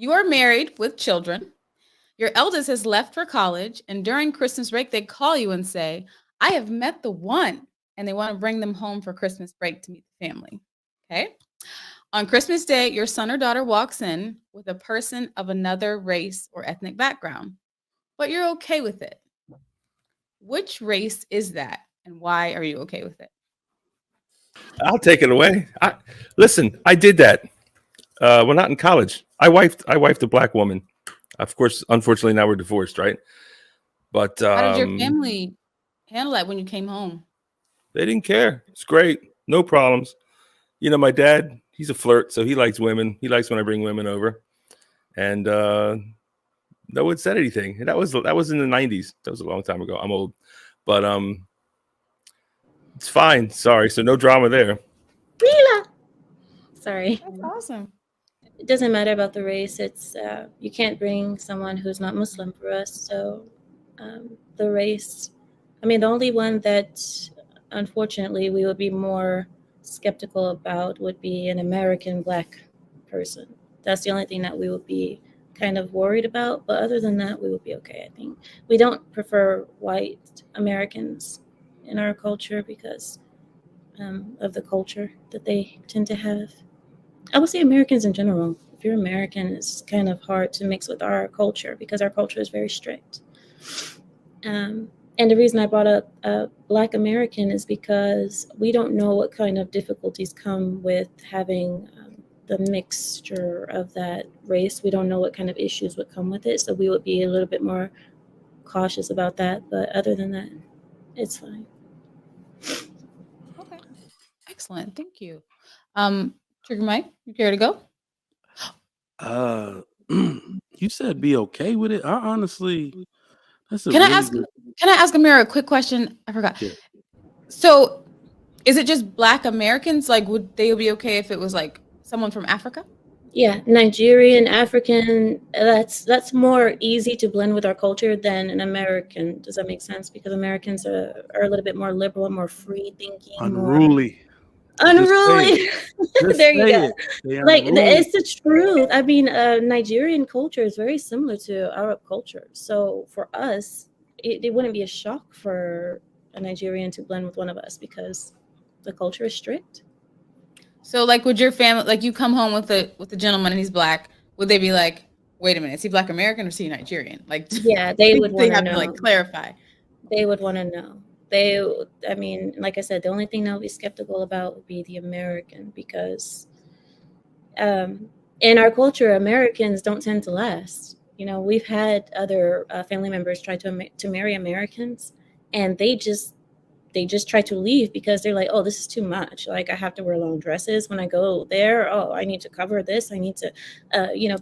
You are married with children. Your eldest has left for college, and during Christmas break, they call you and say, I have met the one, and they want to bring them home for Christmas break to meet the family. Okay. On Christmas Day, your son or daughter walks in with a person of another race or ethnic background, but you're okay with it. Which race is that, and why are you okay with it? I'll take it away. Listen. I did that. Well, not in college. I wifed a black woman. Of course, unfortunately, now we're divorced, right? But How did your family handle that when you came home? they didn't care. It's great. No problems. My dad, he's a flirt, so he likes women. He likes when I bring women over, and no one said anything. And that was in the '90s. That was a long time ago. I'm old, but it's fine. Sorry. So no drama there. Mila. Sorry. That's awesome. It doesn't matter about the race. It's you can't bring someone who's not Muslim for us. So the race, I mean, the only one that unfortunately we would be more skeptical about would be an American black person. That's the only thing that we would be kind of worried about. But other than that, we would be okay, I think. We don't prefer white Americans in our culture because of the culture that they tend to have. I would say Americans in general. If you're American, it's kind of hard to mix with our culture because our culture is very strict. And the reason I brought up Black American is because we don't know what kind of difficulties come with having the mixture of that race. We don't know what kind of issues would come with it. So we would be a little bit more cautious about that. But other than that, it's fine. Okay. Excellent. Thank you. Trigger Mike, you care to go? Uh, you said be okay with it. I honestly, that's a Can I really ask good. can I ask Amira a quick question? I forgot. Yeah. So is it just Black Americans? Like, would they be okay if it was like someone from Africa? Yeah, Nigerian, African, that's more easy to blend with our culture than an American. Does that make sense? Because Americans are a little bit more liberal, more free thinking, more Unruly. Just say it. unruly. Just There you say go. it. They Like unruly. it's the truth. I mean, Nigerian culture is very similar to Arab culture. So for us, it wouldn't be a shock for a Nigerian to blend with one of us because the culture is strict. So like would your family like you come home with a gentleman and he's black, would they be like, wait a minute, is he Black American or is he Nigerian? Like Yeah, they would they want to have to like know. clarify. They would want to know. They, I mean, like I said, the only thing they'll be skeptical about would be the American because um, in our culture, Americans don't tend to last. You know, we've had other family members try to marry Americans, and they just try to leave because they're like, oh, this is too much. Like I have to wear long dresses when I go there. Oh, I need to cover this. I need to,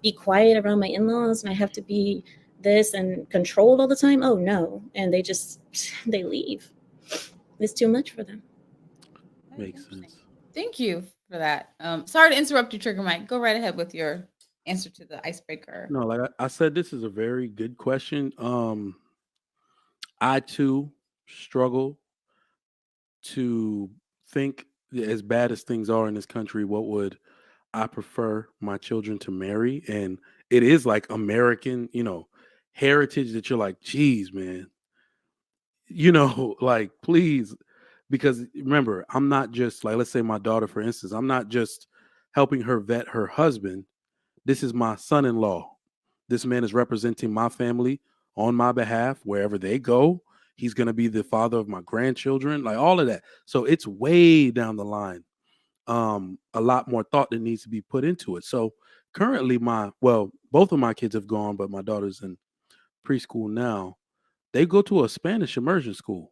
be quiet around my in-laws, and I have to be this and controlled all the time. Oh no, and they just they leave. It's too much for them. That is Makes interesting. sense. Thank you for that. Sorry to interrupt you, Trigger Mike. Go right ahead with your answer to the icebreaker. No, like I said, this is a very good question. I too struggle to think that as bad as things are in this country, what would I prefer my children to marry? And it is like American, heritage that you're like, geez, man, like please, because remember, I'm not just like, let's say my daughter, for instance, I'm not just helping her vet her husband. This is my son in law. This man is representing my family on my behalf wherever they go. He's going to be the father of my grandchildren, like all of that. So it's way down the line. A lot more thought that needs to be put into it. So currently, both of my kids have gone, but my daughter's in preschool now. They go to a Spanish immersion school.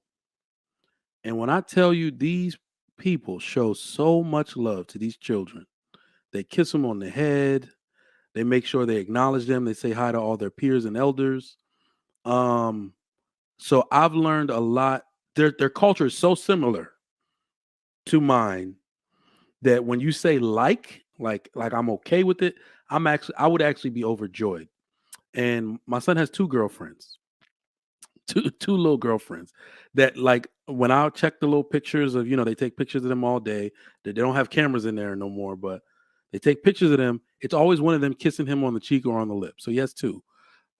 And when I tell you these people show so much love to these children, they kiss them on the head. They make sure they acknowledge them. They say hi to all their peers and elders. Um, so I've learned a lot. Their culture is so similar to mine that when you say like I'm okay with it, I would actually be overjoyed. And my son has two girlfriends, two little girlfriends that like when I check the little pictures of, they take pictures of them all day. They don't have cameras in there no more, but They take pictures of them. It's always one of them kissing him on the cheek or on the lip. So he has two.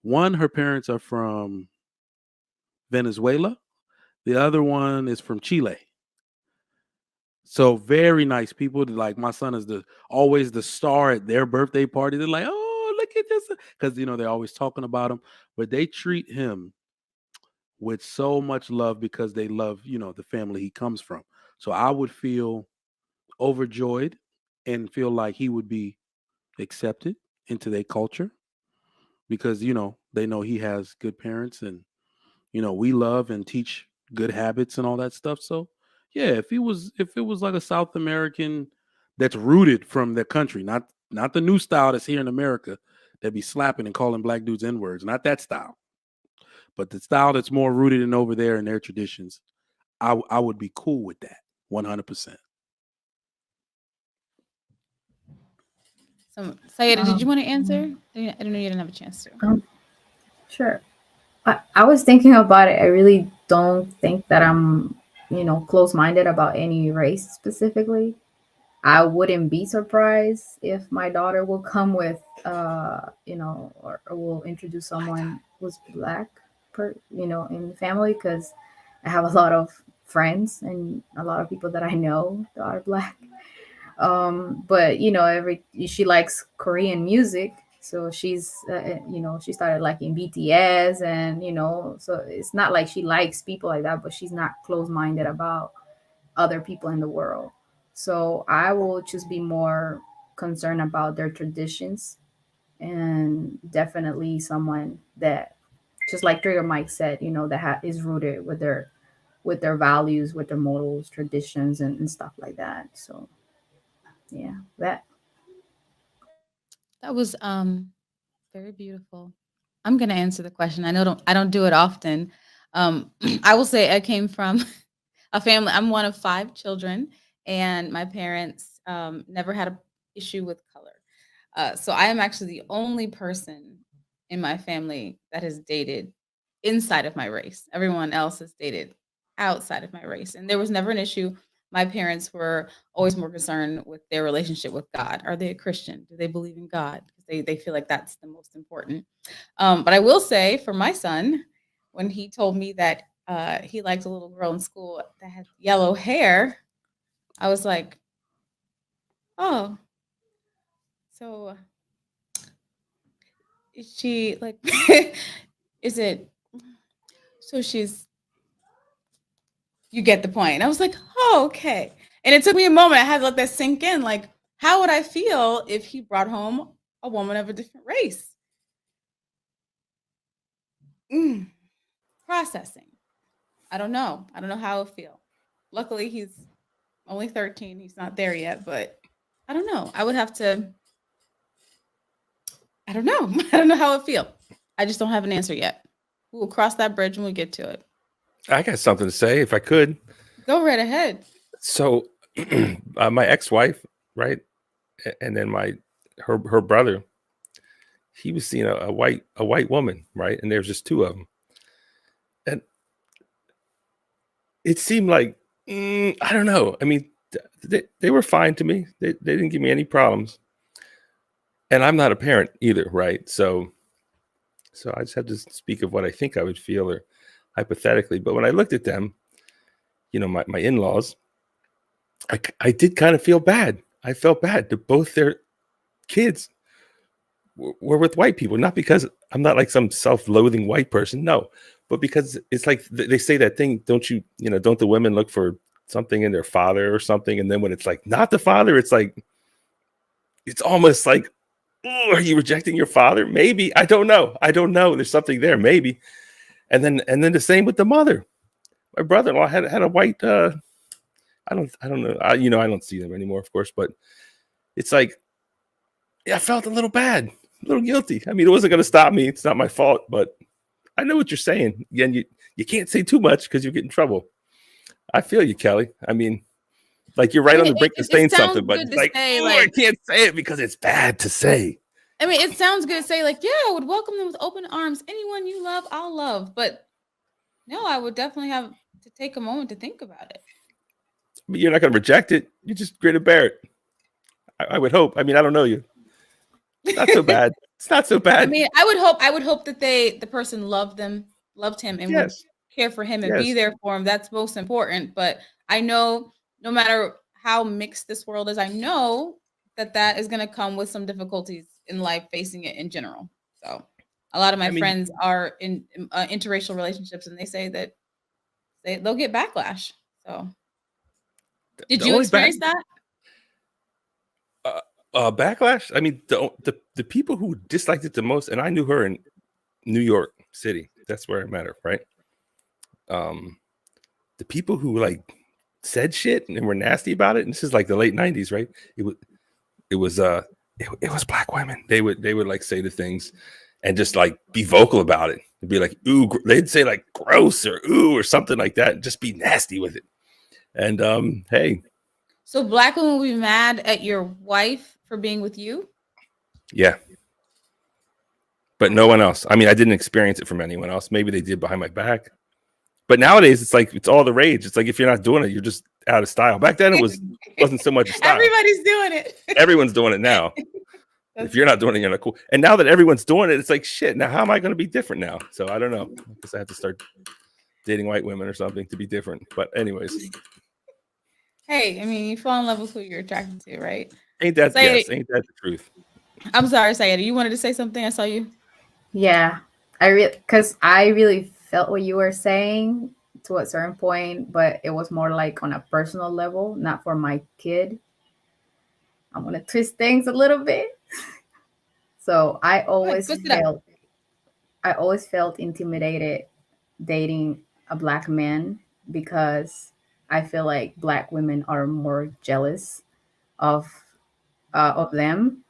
One, her parents are from Venezuela. The other one is from Chile. So very nice people. Like my son is always the star at their birthday party. They're like, oh, look at this, because they're always talking about him. But they treat him with so much love because they love the family he comes from. So I would feel overjoyed and feel like he would be accepted into their culture because they know he has good parents and we love and teach good habits and all that stuff. So yeah, if it was like a South American that's rooted from their country, not the new style that's here in America that be slapping and calling black dudes N-words, not that style, but the style that's more rooted in over there in their traditions, I would be cool with that 100%. So, Sayeda, did you want to answer? I don't know, you didn't have a chance to. Sure. I was thinking about it. I really don't think that I'm, close-minded about any race specifically. I wouldn't be surprised if my daughter will come with, or will introduce someone who's black, in the family, because I have a lot of friends and a lot of people that I know that are black. But she likes Korean music, so she's she started liking BTS, and so it's not like she likes people like that, but she's not close-minded about other people in the world. So I will just be more concerned about their traditions, and definitely someone that, just like Trigger Mike said, that is rooted with their values, with their morals, traditions, and stuff like that. So yeah, that. That was very beautiful. I'm gonna answer the question. I don't do it often. I will say I came from a family. I'm one of 5 children, and my parents never had an issue with color. So I am actually the only person in my family that has dated inside of my race. Everyone else has dated outside of my race, and there was never an issue. My parents were always more concerned with their relationship with God. Are they a Christian? Do they believe in God? Because they feel like that's the most important. But I will say for my son, when he told me that he liked a little girl in school that had yellow hair, I was like, oh, so is she like, is it, so you get the point. I was like, oh, okay. And it took me a moment. I had to let that sink in. Like, how would I feel if he brought home a woman of a different race? Processing. I don't know. I don't know how I would feel. Luckily, he's only 13. He's not there yet, but I don't know. I would have to, I don't know. I don't know how I would feel. I just don't have an answer yet. We'll cross that bridge when we get to it. I got something to say if I could. Go right ahead. So my ex-wife, right? And then her brother, he was seeing a white woman, right? And there's just 2 of them. And it seemed like, I don't know. I mean, they were fine to me. They didn't give me any problems. And I'm not a parent either, right? So I just have to speak of what I think I would feel, or hypothetically. But when I looked at them, my in-laws, I did kind of feel bad. I felt bad that both their kids were with white people, not because I'm not like some self-loathing white person, no, but because it's like they say that thing, don't the women look for something in their father or something, and then when it's like not the father, it's like, it's almost like, oh, are you rejecting your father? Maybe. I don't know. There's something there, maybe. And then the same with the mother. My brother-in-law had a white. I don't know. I don't see them anymore, of course, but it's like, yeah, I felt a little bad, a little guilty. I mean, it wasn't going to stop me. It's not my fault, but I know what you're saying. Again, you can't say too much because you get in trouble. I feel you, Kelly. I mean, like you're right on the brink of saying something, but it's like, I can't say it because it's bad to say. I mean, it sounds good to say, like, yeah, I would welcome them with open arms. Anyone you love, I'll love. But no, I would definitely have to take a moment to think about it. But you're not going to reject it. You just grin and bear it. I would hope. I mean, I don't know you. It's not so bad. It's not so bad. I mean, I would hope that the person loved him, and would Yes. care for him and be Yes. there for him. That's most important. But I know no matter how mixed this world is, I know that is going to come with some difficulties in life facing it in general. So a lot of my I mean, friends are in interracial relationships, and they say that they'll get backlash. So did the you only experience that? backlash? I mean, the people who disliked it the most, and I knew her in New York City. That's where I met her, right? The people who like said shit and were nasty about it, and this is like the late 90s, right? It was black women. They would like say the things and just like be vocal about it. It'd be like, ooh, they'd say like gross or ooh or something like that, and just be nasty with it. And hey, So black women will be mad at your wife for being with you? yeah. But no one else. I mean, I didn't experience it from anyone else. Maybe they did behind my back. But nowadays, it's like it's all the rage. It's like if you're not doing it, you're just out of style. Back then, wasn't so much a style. Everybody's doing it. Everyone's doing it now. If you're not doing it, you're not cool. And now that everyone's doing it, it's like shit. Now, how am I going to be different now? So I don't know. I guess I have to start dating white women or something to be different. But anyways, hey, I mean, you fall in love with who you're attracted to, right? ain't that the truth? I'm sorry, Sayeda. You wanted to say something? I saw you. Yeah, because I really felt what you were saying to a certain point, but it was more like on a personal level, not for my kid. I'm gonna twist things a little bit. So I always felt intimidated dating a black man because I feel like black women are more jealous of them.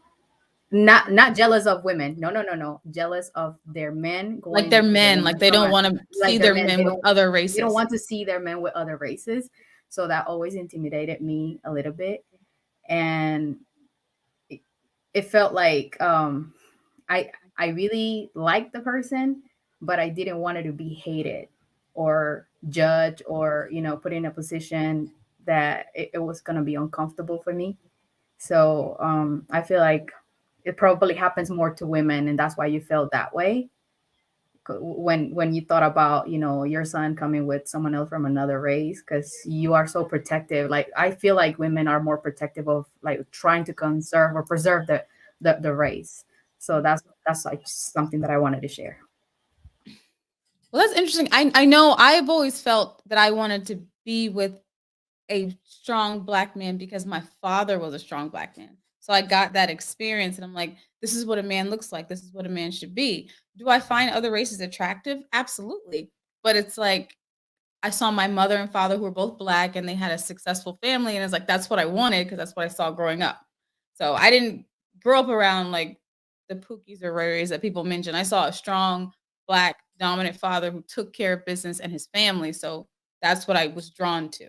Not jealous of women. No. Jealous of their men going like their with men. women Like they don't want to see their men with other races. They don't want to see their men with other races. So that always intimidated me a little bit. And it felt like I really liked the person, but I didn't want it to be hated or judged or put in a position that it was going to be uncomfortable for me. So I feel like it probably happens more to women, and that's why you felt that way when you thought about your son coming with someone else from another race, because you are so protective. Like I feel like women are more protective of like trying to conserve or preserve the race. So that's like something that I wanted to share. Well, that's interesting. I know I've always felt that I wanted to be with a strong black man because my father was a strong black man. So I got that experience and I'm like, this is what a man looks like. This is what a man should be. Do I find other races attractive? Absolutely. But it's like I saw my mother and father who were both black and they had a successful family. And it's like, that's what I wanted because that's what I saw growing up. So I didn't grow up around like the Pookies or Rays that people mention. I saw a strong black dominant father who took care of business and his family. So that's what I was drawn to.